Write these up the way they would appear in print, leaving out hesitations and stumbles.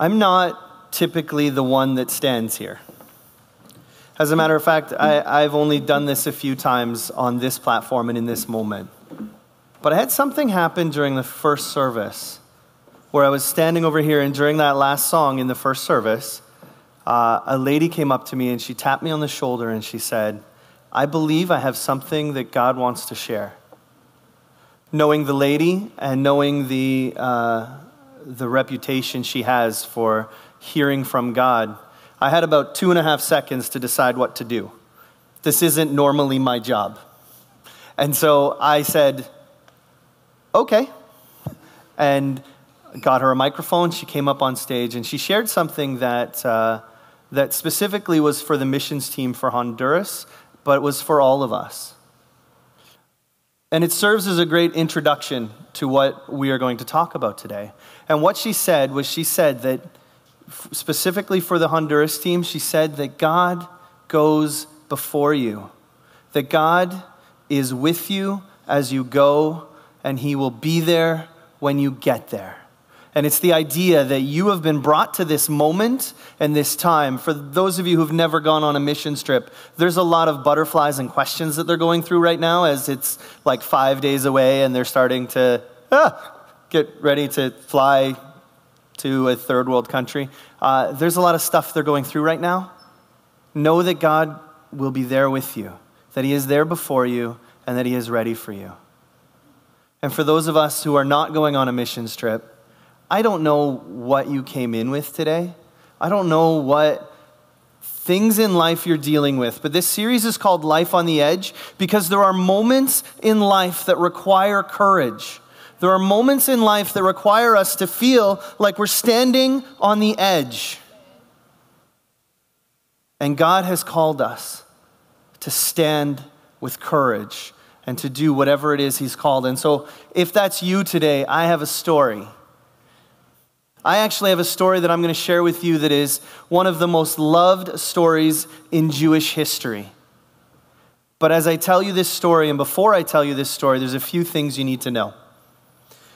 I'm not typically the one that stands here. As a matter of fact, I've only done this a few times on this platform and in this moment. But I had something happen during the first service where I was standing over here, and during that last song in the first service, a lady came up to me and she tapped me on the shoulder and she said, I believe I have something that God wants to share. Knowing the lady and knowing the reputation she has for hearing from God, I had about 2.5 seconds to decide what to do. This isn't normally my job. And so I said, okay, and got her a microphone. She came up on stage and she shared something that specifically was for the missions team for Honduras, but it was for all of us. And it serves as a great introduction to what we are going to talk about today. And what she said was, she said that specifically for the Honduras team, she said that God goes before you, that God is with you as you go, and he will be there when you get there. And it's the idea that you have been brought to this moment and this time. For those of you who've never gone on a mission trip, there's a lot of butterflies and questions that they're going through right now as it's like 5 days away and they're starting to get ready to fly to a third world country. There's a lot of stuff they're going through right now. Know that God will be there with you, that he is there before you, and that he is ready for you. And for those of us who are not going on a missions trip, I don't know what you came in with today. I don't know what things in life you're dealing with, but this series is called Life on the Edge because there are moments in life that require courage. There are moments in life that require us to feel like we're standing on the edge. And God has called us to stand with courage and to do whatever it is he's called. And so if that's you today, I have a story. I actually have a story that I'm going to share with you that is one of the most loved stories in Jewish history. But as I tell you this story, and before I tell you this story, there's a few things you need to know.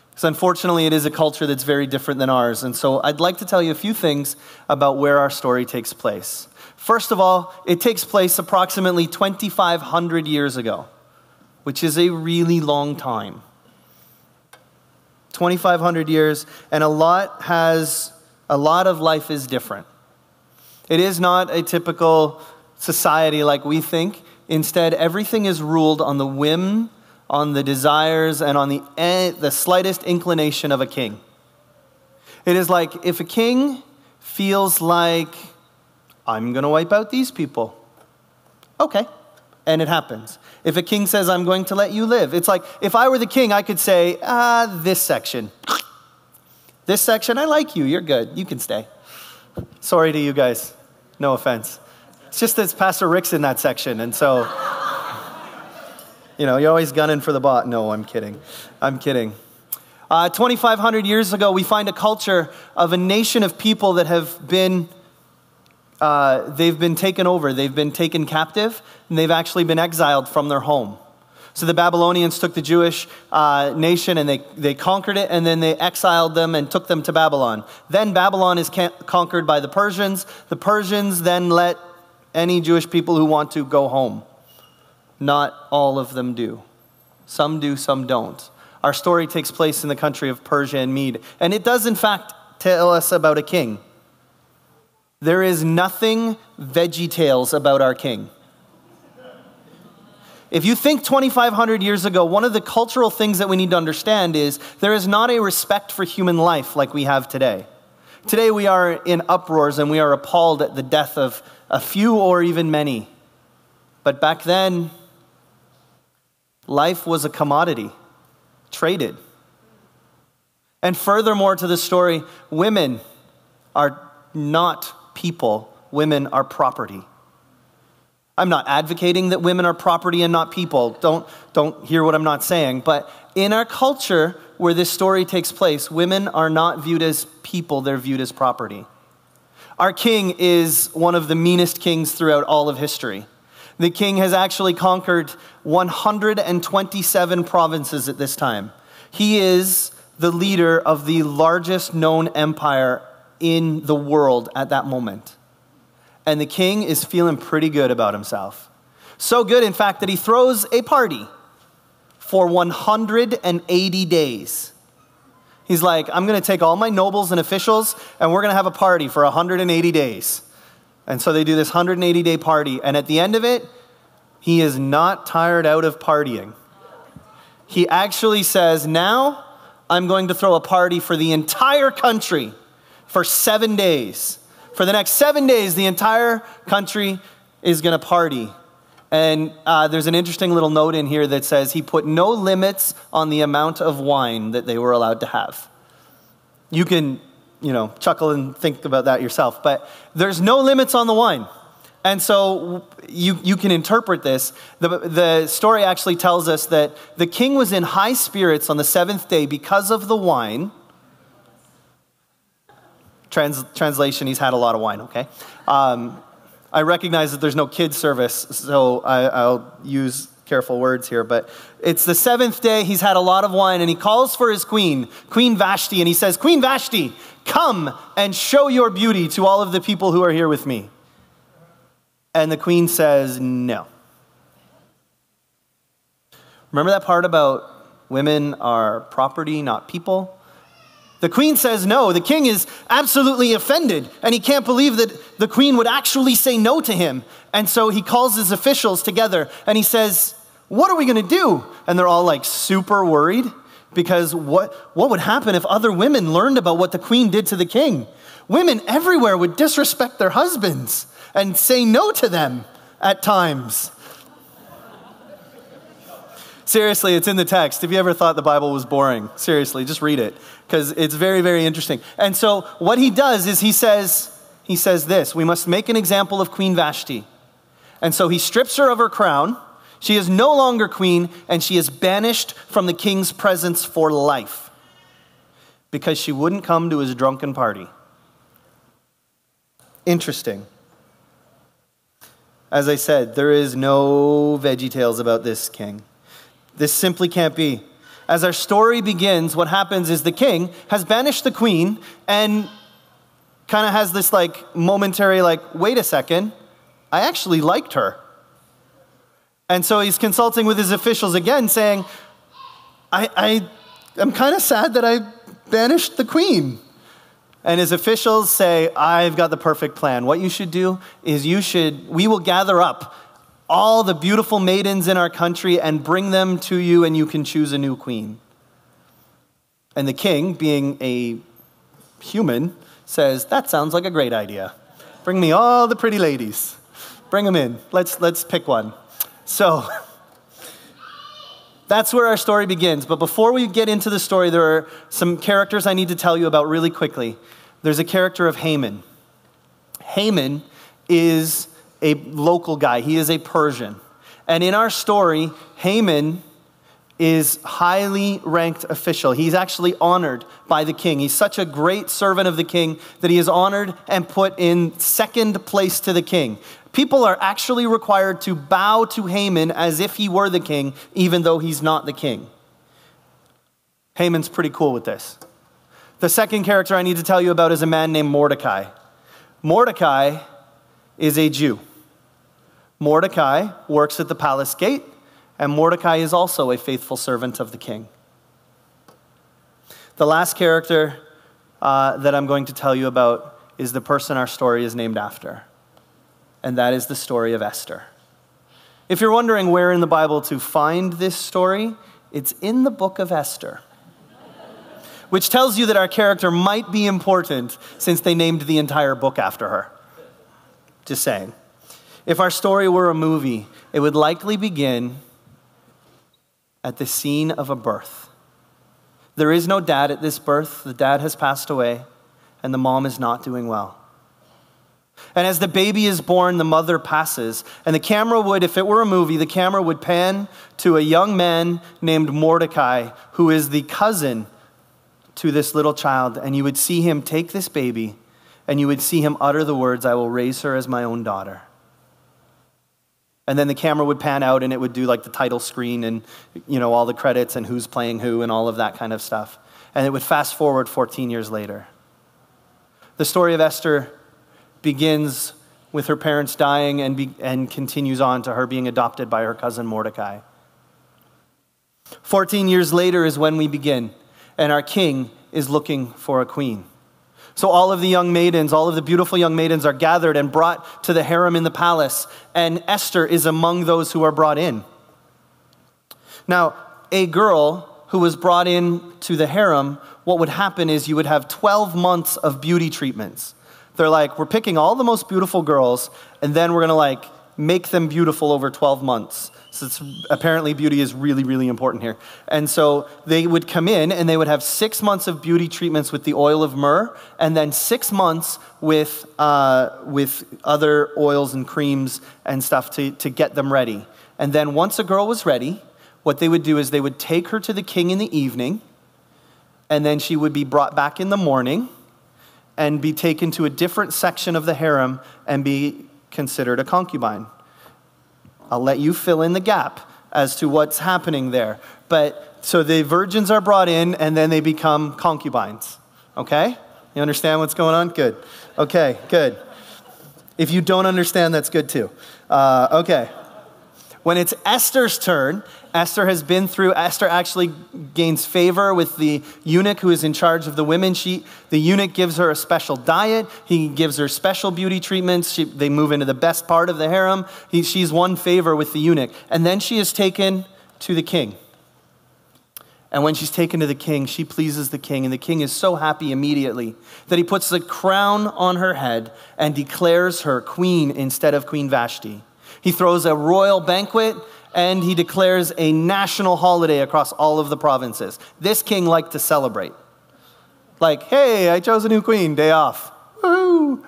Because unfortunately, it is a culture that's very different than ours. And so I'd like to tell you a few things about where our story takes place. First of all, it takes place approximately 2,500 years ago, which is a really long time. 2,500 years, and a lot of life is different. It is not a typical society like we think. Instead, everything is ruled on the whim, on the desires, and on the slightest inclination of a king. It is like if a king feels like, I'm going to wipe out these people. Okay. And it happens. If a king says, I'm going to let you live, it's like, if I were the king, I could say, this section. This section, I like you, you're good, you can stay. Sorry to you guys, no offense. It's just that Pastor Rick's in that section, and so, you're always gunning for the bot. No, I'm kidding. 2,500 years ago, we find a culture of a nation of people that have been they've been taken over, they've been taken captive, and they've actually been exiled from their home. So the Babylonians took the Jewish nation and they conquered it, and then they exiled them and took them to Babylon. Then Babylon is conquered by the Persians. The Persians then let any Jewish people who want to go home. Not all of them do. Some do, some don't. Our story takes place in the country of Persia and Mede, and it does in fact tell us about a king. There is nothing VeggieTales about our king. If you think 2,500 years ago, one of the cultural things that we need to understand is there is not a respect for human life like we have today. Today we are in uproars and we are appalled at the death of a few or even many. But back then, life was a commodity, traded. And furthermore to the story, women are not people, women are property. I'm not advocating that women are property and not people. Don't hear what I'm not saying. But in our culture where this story takes place, women are not viewed as people, they're viewed as property. Our king is one of the meanest kings throughout all of history. The king has actually conquered 127 provinces at this time. He is the leader of the largest known empire in the world at that moment. And the king is feeling pretty good about himself. So good, in fact, that he throws a party for 180 days. He's like, I'm going to take all my nobles and officials, and we're going to have a party for 180 days. And so they do this 180-day party, and at the end of it, he is not tired out of partying. He actually says, now I'm going to throw a party for the entire country for 7 days. For the next 7 days, the entire country is going to party. And there's an interesting little note in here that says he put no limits on the amount of wine that they were allowed to have. You can, chuckle and think about that yourself, but there's no limits on the wine. And so you can interpret this. The story actually tells us that the king was in high spirits on the seventh day because of the wine. Translation, he's had a lot of wine, okay? I recognize that there's no kids service, so I'll use careful words here, but it's the seventh day, he's had a lot of wine, and he calls for his queen, Queen Vashti, and he says, Queen Vashti, come and show your beauty to all of the people who are here with me. And the queen says, no. Remember that part about women are property, not people? The queen says no. The king is absolutely offended, and he can't believe that the queen would actually say no to him. And so he calls his officials together, and he says, what are we going to do? And they're all like super worried, because what would happen if other women learned about what the queen did to the king? Women everywhere would disrespect their husbands and say no to them at times. Seriously, it's in the text. Have you ever thought the Bible was boring? Seriously, just read it, because it's very, very interesting. And so what he does is he says this, we must make an example of Queen Vashti. And so he strips her of her crown. She is no longer queen, and she is banished from the king's presence for life because she wouldn't come to his drunken party. Interesting. As I said, there is no VeggieTales about this king. This simply can't be. As our story begins, what happens is the king has banished the queen and kind of has this momentary wait a second, I actually liked her. And so he's consulting with his officials again saying, I'm kind of sad that I banished the queen. And his officials say, I've got the perfect plan. What you should do is we will gather up all the beautiful maidens in our country and bring them to you, and you can choose a new queen. And the king, being a human, says, that sounds like a great idea. Bring me all the pretty ladies. Bring them in. Let's pick one. So that's where our story begins. But before we get into the story, there are some characters I need to tell you about really quickly. There's a character of Haman. Haman is a local guy. He is a Persian. And in our story, Haman is highly ranked official. He's actually honored by the king. He's such a great servant of the king that he is honored and put in second place to the king. People are actually required to bow to Haman as if he were the king, even though he's not the king. Haman's pretty cool with this. The second character I need to tell you about is a man named Mordecai. Mordecai is a Jew. Mordecai works at the palace gate, and Mordecai is also a faithful servant of the king. The last character that I'm going to tell you about is the person our story is named after, and that is the story of Esther. If you're wondering where in the Bible to find this story, it's in the book of Esther, which tells you that our character might be important since they named the entire book after her. Just saying. If our story were a movie, it would likely begin at the scene of a birth. There is no dad at this birth. The dad has passed away, and the mom is not doing well. And as the baby is born, the mother passes, and the camera would, if it were a movie, the camera would pan to a young man named Mordecai, who is the cousin to this little child, and you would see him take this baby, and you would see him utter the words, I will raise her as my own daughter. And then the camera would pan out and it would do the title screen and, all the credits and who's playing who and all of that kind of stuff. And it would fast forward 14 years later. The story of Esther begins with her parents dying and continues on to her being adopted by her cousin Mordecai. 14 years later is when we begin, and our king is looking for a queen. So all of the young maidens, all of the beautiful young maidens are gathered and brought to the harem in the palace, and Esther is among those who are brought in. Now, a girl who was brought in to the harem, what would happen is you would have 12 months of beauty treatments. They're like, we're picking all the most beautiful girls, and then we're going to make them beautiful over 12 months. So apparently beauty is really, really important here. And so they would come in and they would have 6 months of beauty treatments with the oil of myrrh, and then 6 months with other oils and creams and stuff to get them ready. And then once a girl was ready, what they would do is they would take her to the king in the evening, and then she would be brought back in the morning and be taken to a different section of the harem and be considered a concubine. I'll let you fill in the gap as to what's happening there. But so the virgins are brought in and then they become concubines. Okay? You understand what's going on? Good. Okay, good. If you don't understand, that's good too. Okay. When it's Esther's turn, Esther actually gains favor with the eunuch who is in charge of the women. The eunuch gives her a special diet. He gives her special beauty treatments. They move into the best part of the harem. She's won favor with the eunuch. And then she is taken to the king. And when she's taken to the king, she pleases the king. And the king is so happy immediately that he puts the crown on her head and declares her queen instead of Queen Vashti. He throws a royal banquet and he declares a national holiday across all of the provinces. This king liked to celebrate. Like, hey, I chose a new queen, day off. Woo!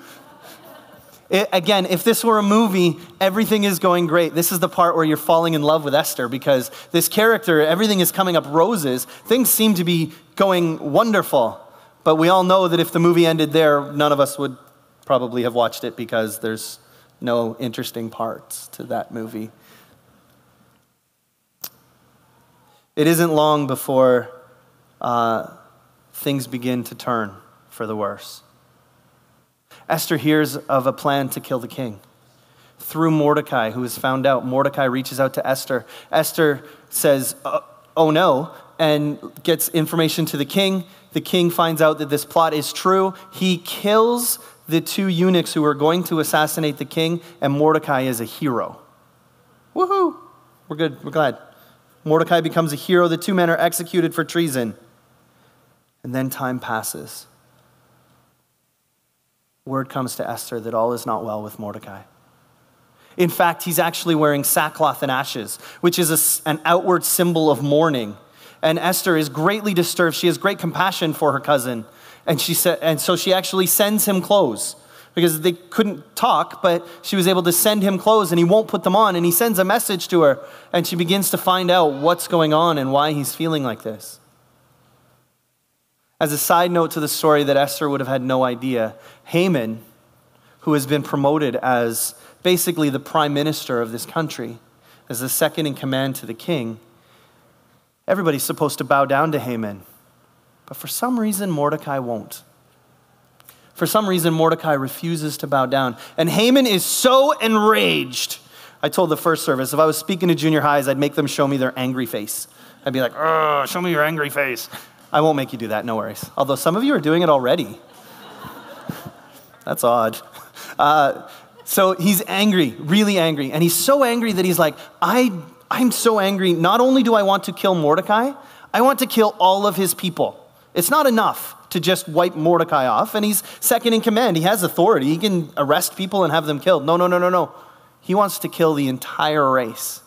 Again, if this were a movie, everything is going great. This is the part where you're falling in love with Esther because this character, everything is coming up roses. Things seem to be going wonderful. But we all know that if the movie ended there, none of us would probably have watched it because there's no interesting parts to that movie. It isn't long before things begin to turn for the worse. Esther hears of a plan to kill the king. Through Mordecai, who is found out, Mordecai reaches out to Esther. Esther says, oh no, and gets information to the king. The king finds out that this plot is true. He kills the two eunuchs who are going to assassinate the king, and Mordecai is a hero. Woohoo! We're good, we're glad. Mordecai becomes a hero. The two men are executed for treason. And then time passes. Word comes to Esther that all is not well with Mordecai. In fact, he's actually wearing sackcloth and ashes, which is an outward symbol of mourning. And Esther is greatly disturbed. She has great compassion for her cousin. And so she actually sends him clothes because they couldn't talk, but she was able to send him clothes and he won't put them on. And he sends a message to her and she begins to find out what's going on and why he's feeling like this. As a side note to the story that Esther would have had no idea, Haman, who has been promoted as basically the prime minister of this country, as the second in command to the king, everybody's supposed to bow down to Haman. But for some reason, Mordecai won't. For some reason, Mordecai refuses to bow down. And Haman is so enraged. I told the first service, if I was speaking to junior highs, I'd make them show me their angry face. I'd be like, oh, show me your angry face. I won't make you do that, no worries. Although some of you are doing it already. That's odd. So he's angry, really angry. And he's so angry that he's like, I'm so angry. Not only do I want to kill Mordecai, I want to kill all of his people. It's not enough to just wipe Mordecai off, and he's second in command. He has authority. He can arrest people and have them killed. No. He wants to kill the entire race,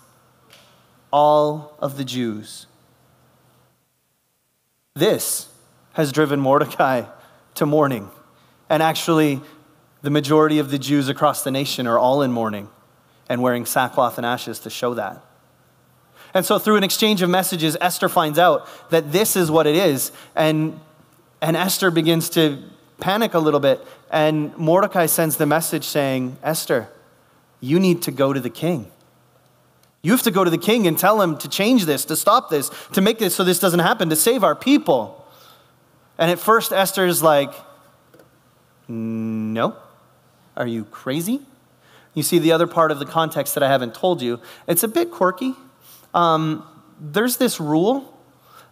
all of the Jews. This has driven Mordecai to mourning, and actually the majority of the Jews across the nation are all in mourning and wearing sackcloth and ashes to show that. And so through an exchange of messages, Esther finds out that this is what it is. And Esther begins to panic a little bit. And Mordecai sends the message saying, Esther, you need to go to the king. You have to go to the king and tell him to change this, to stop this, to make this so this doesn't happen, to save our people. And at first Esther is like, No. Are you crazy? You see the other part of the context that I haven't told you. It's a bit quirky. There's this rule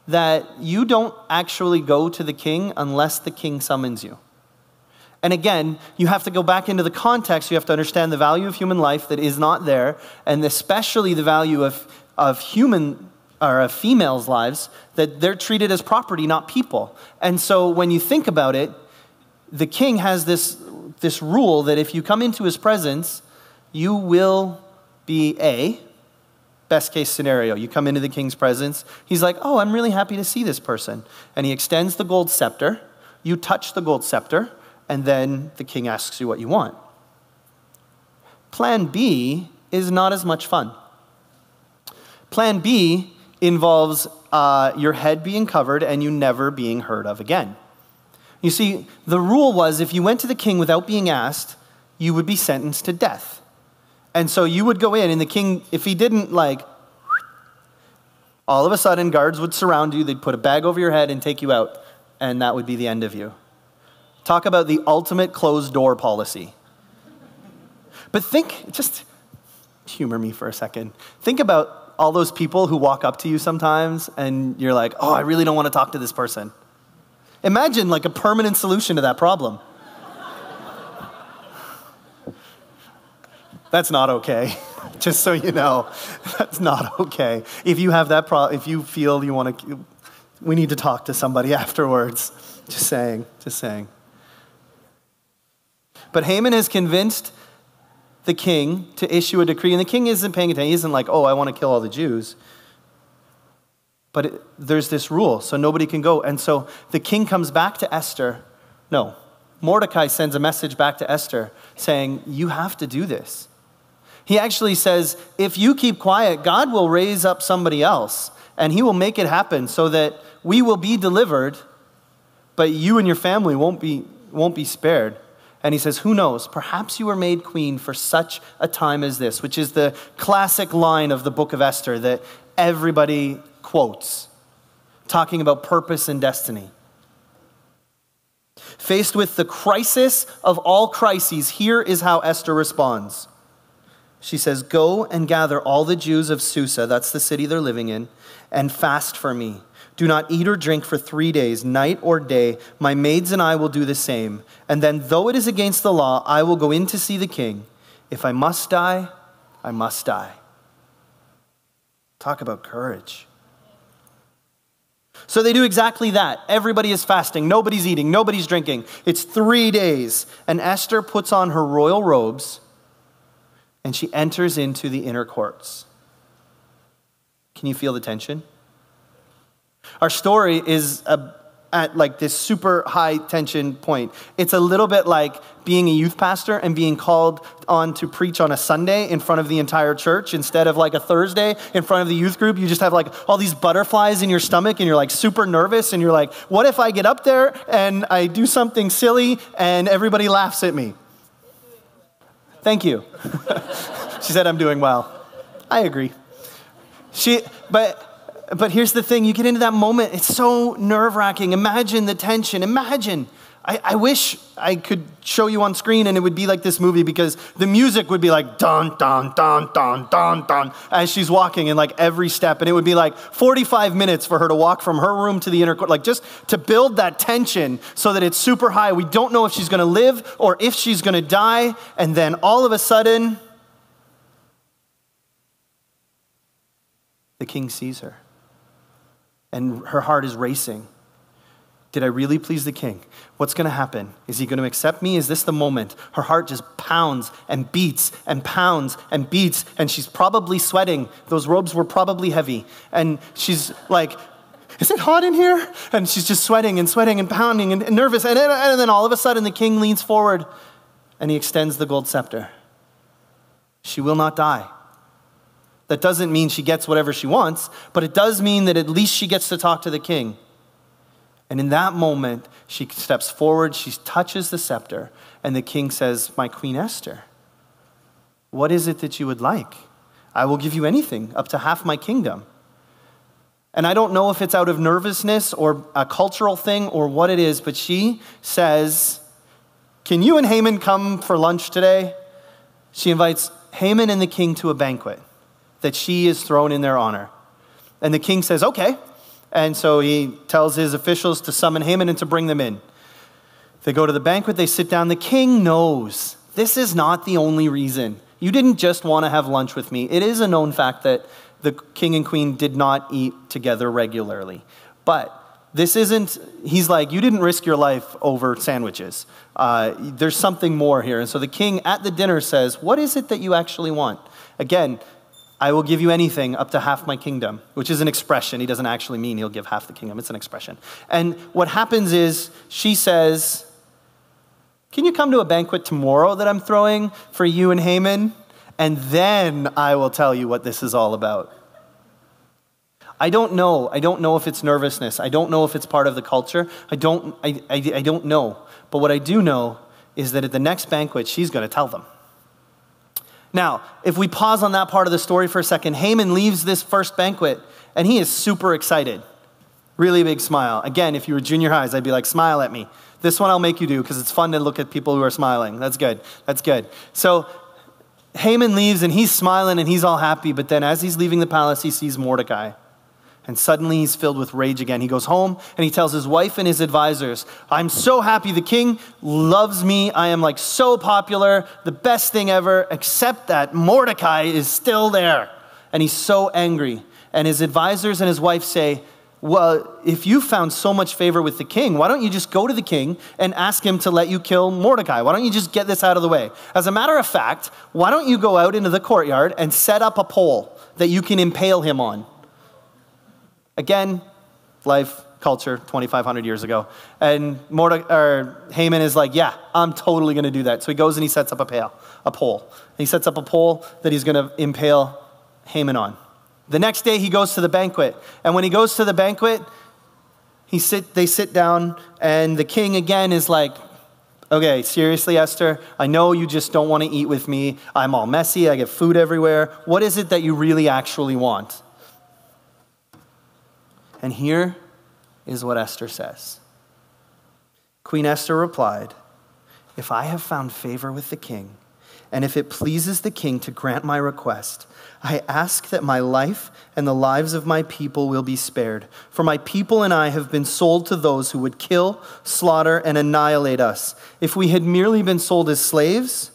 that you don't actually go to the king unless the king summons you. And again, you have to go back into the context. You have to understand the value of human life that is not there, and especially the value of human or of females' lives, that they're treated as property, not people. And so when you think about it, the king has this rule that if you come into his presence, you will be best case scenario, you come into the king's presence, he's like, oh, I'm really happy to see this person. And he extends the gold scepter, you touch the gold scepter, and then the king asks you what you want. Plan B is not as much fun. Plan B involves your head being covered and you never being heard of again. You see, the rule was if you went to the king without being asked, you would be sentenced to death. And so you would go in, and the king, if he didn't all of a sudden guards would surround you, they'd put a bag over your head and take you out, and that would be the end of you. Talk about the ultimate closed door policy. But just humor me for a second. Think about all those people who walk up to you sometimes, and you're like, oh, I really don't want to talk to this person. Imagine a permanent solution to that problem. That's not okay. Just so you know, that's not okay. If you have that problem, if you feel you want to, we need to talk to somebody afterwards. Just saying. But Haman has convinced the king to issue a decree, and the king isn't paying attention. He isn't like, oh, I want to kill all the Jews. But there's this rule, so nobody can go. And so the king comes back to Esther. No, Mordecai sends a message back to Esther saying, you have to do this. He actually says, if you keep quiet, God will raise up somebody else, and he will make it happen so that we will be delivered, but you and your family won't be spared. And he says, who knows, perhaps you were made queen for such a time as this, which is the classic line of the book of Esther that everybody quotes, talking about purpose and destiny. Faced with the crisis of all crises, here is how Esther responds. She says, go and gather all the Jews of Susa, that's the city they're living in, and fast for me. Do not eat or drink for 3 days, night or day. My maids and I will do the same. And then, though it is against the law, I will go in to see the king. If I must die, I must die. Talk about courage. So they do exactly that. Everybody is fasting. Nobody's eating. Nobody's drinking. It's 3 days. And Esther puts on her royal robes and she enters into the inner courts. Can you feel the tension? Our story is at this super high tension point. It's a little bit like being a youth pastor and being called on to preach on a Sunday in front of the entire church instead of a Thursday in front of the youth group. You just have all these butterflies in your stomach and you're super nervous and you're like, what if I get up there and I do something silly and everybody laughs at me? Thank you. She said I'm doing well. I agree. But here's the thing, you get into that moment, it's so nerve-wracking. Imagine the tension, imagine. I wish I could show you on screen and it would be like this movie because the music would be like dun, dun, dun, dun, dun, dun, as she's walking in every step. And it would be 45 minutes for her to walk from her room to the inner court, just to build that tension so that it's super high. We don't know if she's gonna live or if she's gonna die. And then all of a sudden, the king sees her. And her heart is racing. Did I really please the king? What's going to happen? Is he going to accept me? Is this the moment? Her heart just pounds and beats and pounds and beats, and she's probably sweating. Those robes were probably heavy. And she's like, is it hot in here? And she's just sweating and pounding and nervous. And then all of a sudden the king leans forward and he extends the gold scepter. She will not die. That doesn't mean she gets whatever she wants, but it does mean that at least she gets to talk to the king. And in that moment, she steps forward, she touches the scepter, and the king says, my Queen Esther, what is it that you would like? I will give you anything, up to half my kingdom. And I don't know if it's out of nervousness or a cultural thing or what it is, but she says, can you and Haman come for lunch today? She invites Haman and the king to a banquet that she is thrown in their honor. And the king says, okay. And so he tells his officials to summon Haman and to bring them in. They go to the banquet, they sit down. The king knows this is not the only reason. You didn't just want to have lunch with me. It is a known fact that the king and queen did not eat together regularly. But this isn't, he's like, you didn't risk your life over sandwiches. There's something more here. And so the king at the dinner says, what is it that you actually want? Again, I will give you anything up to half my kingdom, which is an expression. He doesn't actually mean he'll give half the kingdom. It's an expression. And what happens is she says, can you come to a banquet tomorrow that I'm throwing for you and Haman? And then I will tell you what this is all about. I don't know. I don't know if it's nervousness. I don't know if it's part of the culture. I don't know. But what I do know is that at the next banquet, she's going to tell them. Now, if we pause on that part of the story for a second, Haman leaves this first banquet, and he is super excited. Really big smile. Again, if you were junior highs, I'd be like, smile at me. This one I'll make you do because it's fun to look at people who are smiling. That's good. That's good. So Haman leaves, and he's smiling, and he's all happy. But then as he's leaving the palace, he sees Mordecai. And suddenly he's filled with rage again. He goes home and he tells his wife and his advisors, I'm so happy the king loves me. I am like so popular, the best thing ever, except that Mordecai is still there. And he's so angry. And his advisors and his wife say, well, if you found so much favor with the king, why don't you just go to the king and ask him to let you kill Mordecai? Why don't you just get this out of the way? As a matter of fact, why don't you go out into the courtyard and set up a pole that you can impale him on? Again, life, culture, 2,500 years ago. And Haman is like, yeah, I'm totally going to do that. So he goes and he sets up a pole. And he sets up a pole that he's going to impale Haman on. The next day he goes to the banquet. And when he goes to the banquet, they sit down, and the king again is like, okay, seriously, Esther, I know you just don't want to eat with me. I'm all messy. I get food everywhere. What is it that you really actually want? And here is what Esther says. Queen Esther replied, if I have found favor with the king, and if it pleases the king to grant my request, I ask that my life and the lives of my people will be spared. For my people and I have been sold to those who would kill, slaughter, and annihilate us. If we had merely been sold as slaves,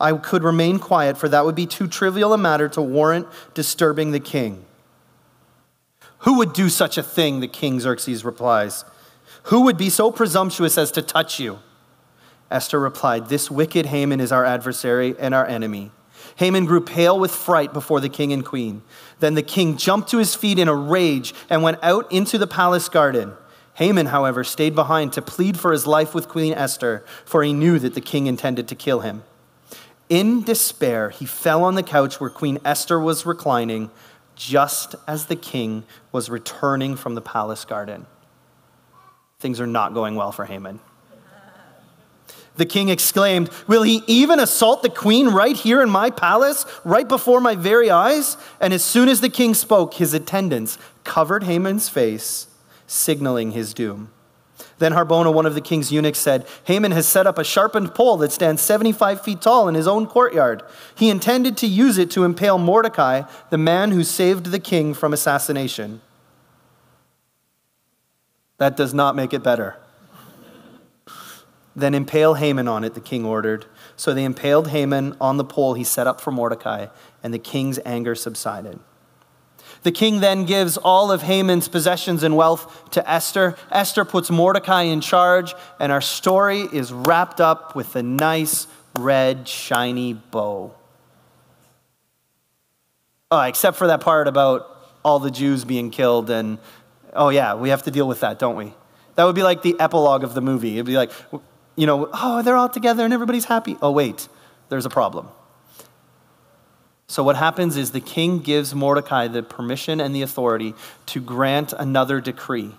I could remain quiet, for that would be too trivial a matter to warrant disturbing the king. Who would do such a thing? The king Xerxes replies. Who would be so presumptuous as to touch you? Esther replied, this wicked Haman is our adversary and our enemy. Haman grew pale with fright before the king and queen. Then the king jumped to his feet in a rage and went out into the palace garden. Haman, however, stayed behind to plead for his life with Queen Esther, for he knew that the king intended to kill him. In despair, he fell on the couch where Queen Esther was reclining, just as the king was returning from the palace garden. Things are not going well for Haman. The king exclaimed, will he even assault the queen right here in my palace, right before my very eyes? And as soon as the king spoke, his attendants covered Haman's face, signaling his doom. Then Harbona, one of the king's eunuchs, said, Haman has set up a sharpened pole that stands 75 feet tall in his own courtyard. He intended to use it to impale Mordecai, the man who saved the king from assassination. That does not make it better. Then impale Haman on it, the king ordered. So they impaled Haman on the pole he set up for Mordecai, and the king's anger subsided. The king then gives all of Haman's possessions and wealth to Esther. Esther puts Mordecai in charge, and our story is wrapped up with a nice, red, shiny bow. Oh, except for that part about all the Jews being killed, and oh yeah, we have to deal with that, don't we? That would be like the epilogue of the movie. It'd be like, oh, they're all together and everybody's happy. Oh wait, there's a problem. So what happens is the king gives Mordecai the permission and the authority to grant another decree.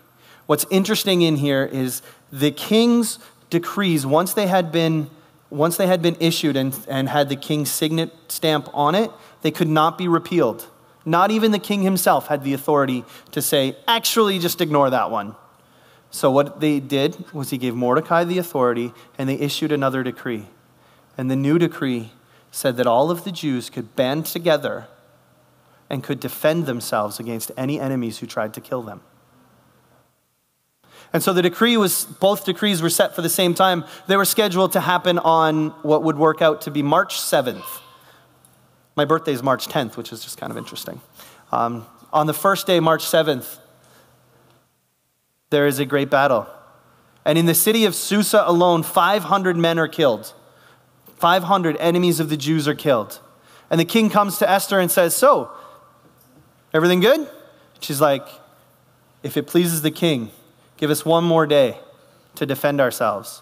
What's interesting in here is the king's decrees, once they had been issued and had the king's signet stamp on it, they could not be repealed. Not even the king himself had the authority to say, actually, just ignore that one. So what they did was he gave Mordecai the authority, and they issued another decree. And the new decree said that all of the Jews could band together and could defend themselves against any enemies who tried to kill them. And so both decrees were set for the same time. They were scheduled to happen on what would work out to be March 7th. My birthday is March 10th, which is just kind of interesting. On the first day, March 7th, there is a great battle. And in the city of Susa alone, 500 men are killed. 500 enemies of the Jews are killed. And the king comes to Esther and says, so, everything good? She's like, if it pleases the king, give us one more day to defend ourselves.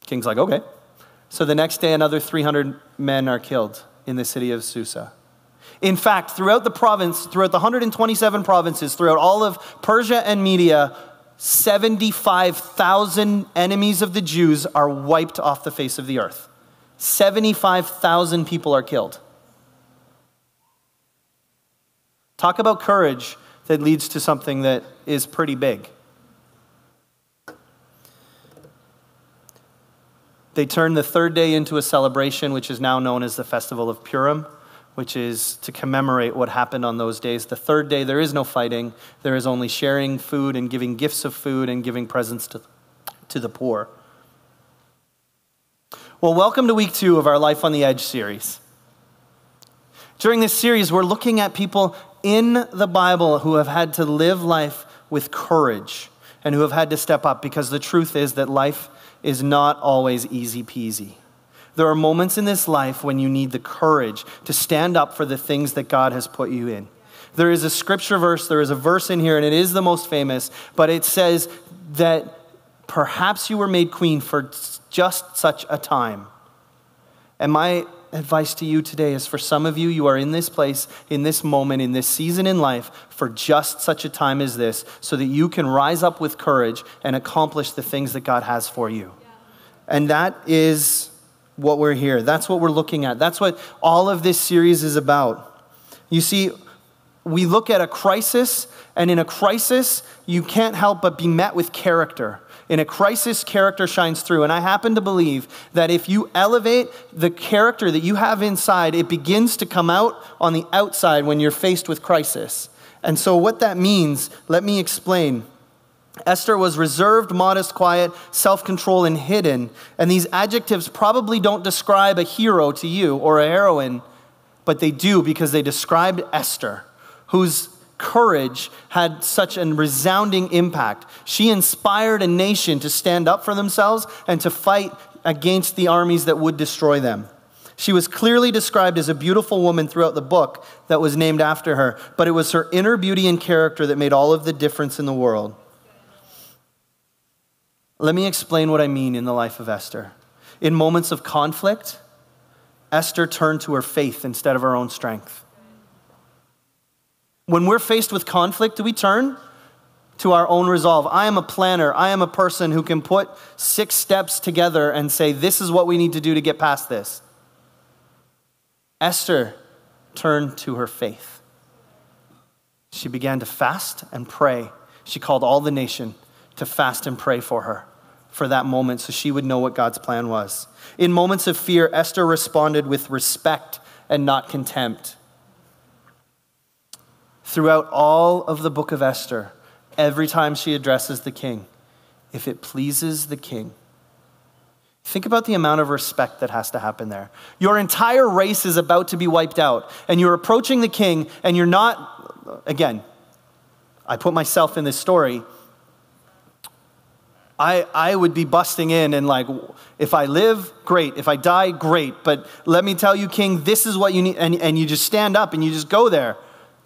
King's like, okay. So the next day, another 300 men are killed in the city of Susa. In fact, throughout the 127 provinces, throughout all of Persia and Media, 75,000 enemies of the Jews are wiped off the face of the earth. 75,000 people are killed. Talk about courage that leads to something that is pretty big. They turned the third day into a celebration, which is now known as the Festival of Purim, which is to commemorate what happened on those days. The third day, there is no fighting. There is only sharing food and giving gifts of food and giving presents to the poor. Well, welcome to week 2 of our Life on the Edge series. During this series, we're looking at people in the Bible who have had to live life with courage and who have had to step up, because the truth is that life is not always easy peasy. There are moments in this life when you need the courage to stand up for the things that God has put you in. There is a scripture verse, there is a verse in here, and it is the most famous, but it says that perhaps you were made queen for just such a time. And my advice to you today is, for some of you, you are in this place, in this moment, in this season in life for just such a time as this, so that you can rise up with courage and accomplish the things that God has for you. And that is what we're here. That's what we're looking at. That's what all of this series is about. You see, we look at a crisis, and in a crisis, you can't help but be met with character. In a crisis, character shines through. And I happen to believe that if you elevate the character that you have inside, it begins to come out on the outside when you're faced with crisis. And so what that means, let me explain. Esther was reserved, modest, quiet, self-controlled, and hidden. And these adjectives probably don't describe a hero to you or a heroine, but they do, because they described Esther, whose courage had such a resounding impact. She inspired a nation to stand up for themselves and to fight against the armies that would destroy them. She was clearly described as a beautiful woman throughout the book that was named after her, but it was her inner beauty and character that made all of the difference in the world. Let me explain what I mean in the life of Esther. In moments of conflict, Esther turned to her faith instead of her own strength. When we're faced with conflict, do we turn to our own resolve? I am a planner. I am a person who can put 6 steps together and say, this is what we need to do to get past this. Esther turned to her faith. She began to fast and pray. She called all the nation to fast and pray for her, for that moment, so she would know what God's plan was. In moments of fear, Esther responded with respect and not contempt. Throughout all of the book of Esther, every time she addresses the king, if it pleases the king. Think about the amount of respect that has to happen there. Your entire race is about to be wiped out, and you're approaching the king, and you're not, again, I put myself in this story. I would be busting in and like, if I live, great. If I die, great. But let me tell you, king, this is what you need. And you just stand up and you just go there.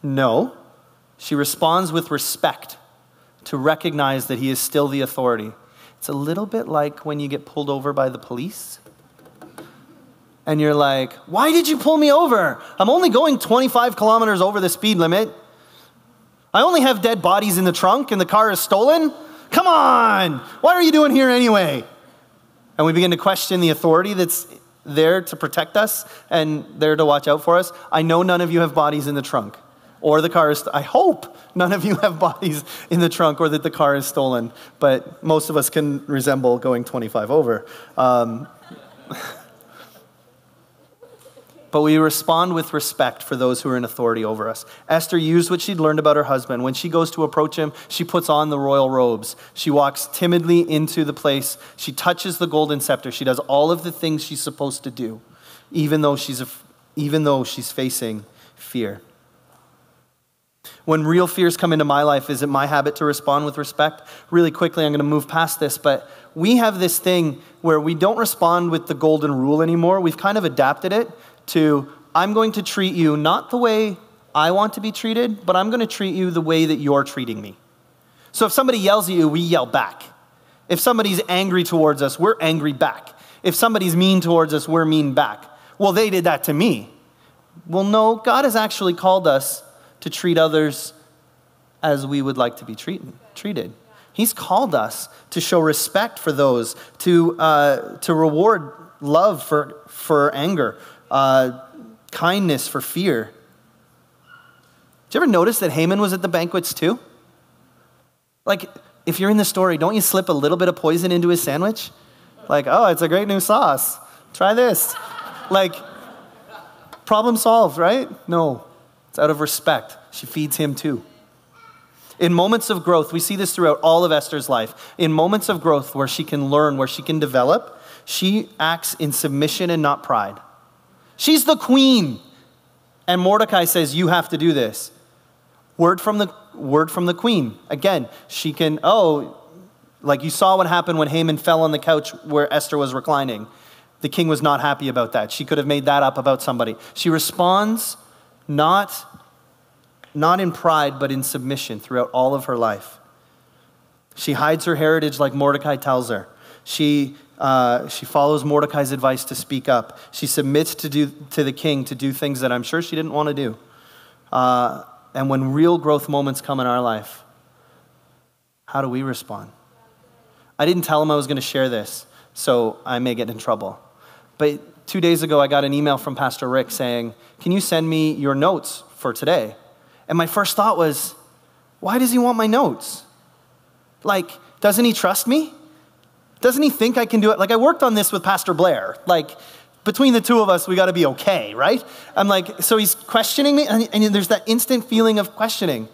No, she responds with respect to recognize that he is still the authority. It's a little bit like when you get pulled over by the police and you're like, why did you pull me over? I'm only going 25 kilometers over the speed limit. I only have dead bodies in the trunk and the car is stolen. Come on, what are you doing here anyway? And we begin to question the authority that's there to protect us and there to watch out for us. I know none of you have bodies in the trunk. Or the car is, I hope none of you have bodies in the trunk or that the car is stolen, but most of us can resemble going 25 over. But we respond with respect for those who are in authority over us. Esther used what she'd learned about her husband. When she goes to approach him, she puts on the royal robes. She walks timidly into the place. She touches the golden scepter. She does all of the things she's supposed to do, even though she's facing fear. When real fears come into my life, is it my habit to respond with respect? Really quickly, I'm going to move past this, but we have this thing where we don't respond with the golden rule anymore. We've kind of adapted it to, I'm going to treat you not the way I want to be treated, but I'm going to treat you the way that you're treating me. So if somebody yells at you, we yell back. If somebody's angry towards us, we're angry back. If somebody's mean towards us, we're mean back. Well, they did that to me. Well, no, God has actually called us to treat others as we would like to be treated. He's called us to show respect for those, to reward love for anger, kindness for fear. Did you ever notice that Haman was at the banquets too? Like, if you're in the story, don't you slip a little bit of poison into his sandwich? Like, oh, it's a great new sauce. Try this. Like, problem solved, right? No, it's out of respect. She feeds him too. In moments of growth, we see this throughout all of Esther's life. In moments of growth where she can learn, where she can develop, she acts in submission and not pride. She's the queen. And Mordecai says, you have to do this. Word from the queen. Again, she can, like you saw what happened when Haman fell on the couch where Esther was reclining. The king was not happy about that. She could have made that up about somebody. She responds not in pride, but in submission throughout all of her life. She hides her heritage like Mordecai tells her. She follows Mordecai's advice to speak up. She submits to the king to do things that I'm sure she didn't want to do. And when real growth moments come in our life, how do we respond? I didn't tell him I was going to share this, so I may get in trouble. But 2 days ago, I got an email from Pastor Rick saying, can you send me your notes for today? And my first thought was, why does he want my notes? Like, doesn't he trust me? Doesn't he think I can do it? Like, I worked on this with Pastor Blair. Like, between the two of us, we got to be okay, right? I'm like, so he's questioning me, and there's that instant feeling of questioning.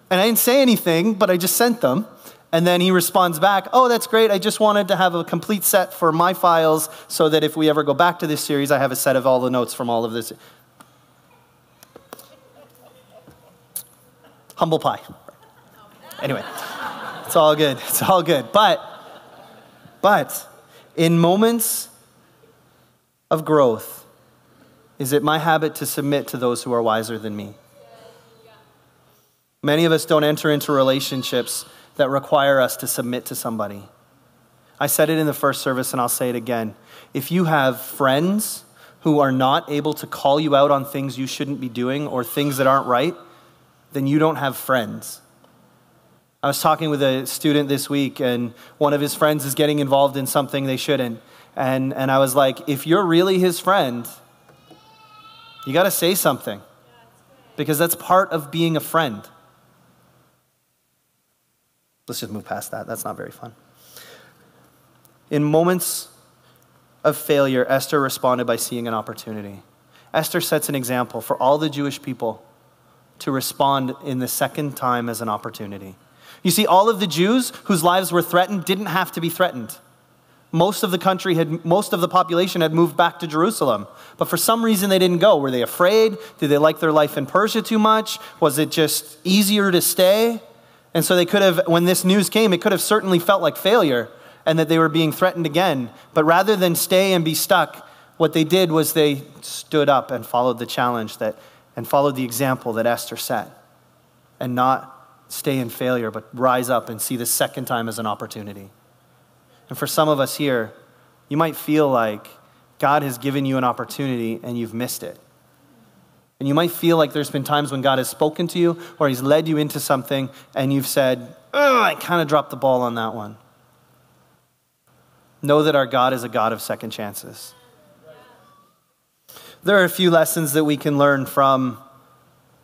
And I didn't say anything, but I just sent them. And then he responds back, oh, that's great. I just wanted to have a complete set for my files so that if we ever go back to this series, I have a set of all the notes from all of this. Humble pie. Anyway, it's all good. It's all good. But in moments of growth, is it my habit to submit to those who are wiser than me? Many of us don't enter into relationships that require us to submit to somebody. I said it in the first service and I'll say it again. If you have friends who are not able to call you out on things you shouldn't be doing or things that aren't right, then you don't have friends. I was talking with a student this week and one of his friends is getting involved in something they shouldn't. And I was like, if you're really his friend, you got to say something because that's part of being a friend. Let's just move past that. That's not very fun. In moments of failure, Esther responded by seeing an opportunity. Esther sets an example for all the Jewish people to respond in the second time as an opportunity. You see, all of the Jews whose lives were threatened didn't have to be threatened. Most of the population had moved back to Jerusalem. But for some reason they didn't go. Were they afraid? Did they like their life in Persia too much? Was it just easier to stay? And so they could have, when this news came, it could have certainly felt like failure and that they were being threatened again. But rather than stay and be stuck, what they did was they stood up and followed the challenge and followed the example that Esther set. And not stay in failure, but rise up and see the second time as an opportunity. And for some of us here, you might feel like God has given you an opportunity and you've missed it. And you might feel like there's been times when God has spoken to you or he's led you into something and you've said, I kind of dropped the ball on that one. Know that our God is a God of second chances. There are a few lessons that we can learn from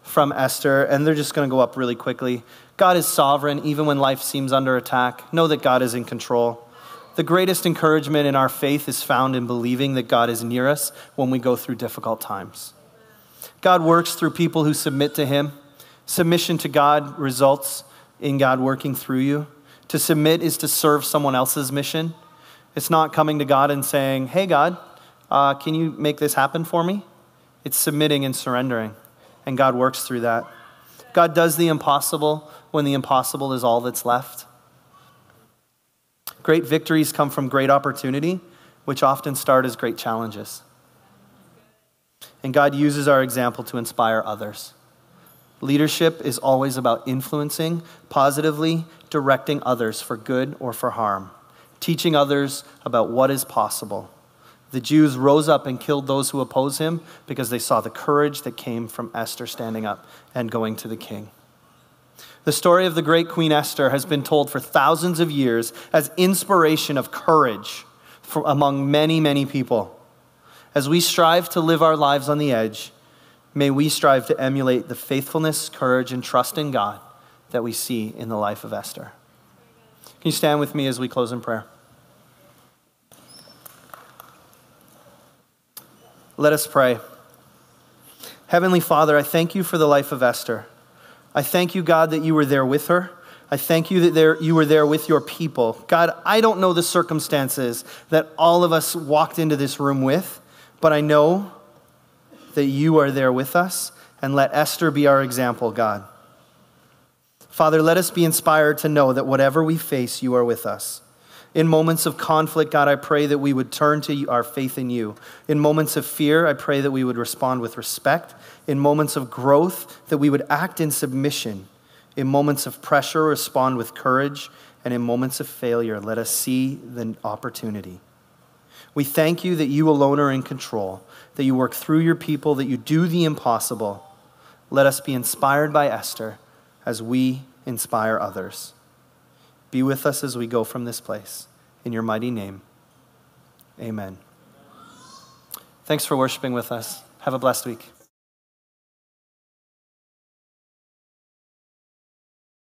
from Esther, and they're just going to go up really quickly. God is sovereign even when life seems under attack. Know that God is in control. The greatest encouragement in our faith is found in believing that God is near us when we go through difficult times. God works through people who submit to him. Submission to God results in God working through you. To submit is to serve someone else's mission. It's not coming to God and saying, hey, God, can you make this happen for me? It's submitting and surrendering, and God works through that. God does the impossible when the impossible is all that's left. Great victories come from great opportunity, which often start as great challenges. And God uses our example to inspire others. Leadership is always about influencing, positively directing others for good or for harm, teaching others about what is possible. The Jews rose up and killed those who oppose him because they saw the courage that came from Esther standing up and going to the king. The story of the great Queen Esther has been told for thousands of years as inspiration of courage among many, many people. As we strive to live our lives on the edge, may we strive to emulate the faithfulness, courage, and trust in God that we see in the life of Esther. Can you stand with me as we close in prayer? Let us pray. Heavenly Father, I thank you for the life of Esther. I thank you, God, that you were there with her. I thank you that you were there with your people. God, I don't know the circumstances that all of us walked into this room with, but I know that you are there with us, and let Esther be our example, God. Father, let us be inspired to know that whatever we face, you are with us. In moments of conflict, God, I pray that we would turn to our faith in you. In moments of fear, I pray that we would respond with respect. In moments of growth, that we would act in submission. In moments of pressure, respond with courage. And in moments of failure, let us see the opportunity. We thank you that you alone are in control, that you work through your people, that you do the impossible. Let us be inspired by Esther as we inspire others. Be with us as we go from this place. In your mighty name, amen. Thanks for worshiping with us. Have a blessed week.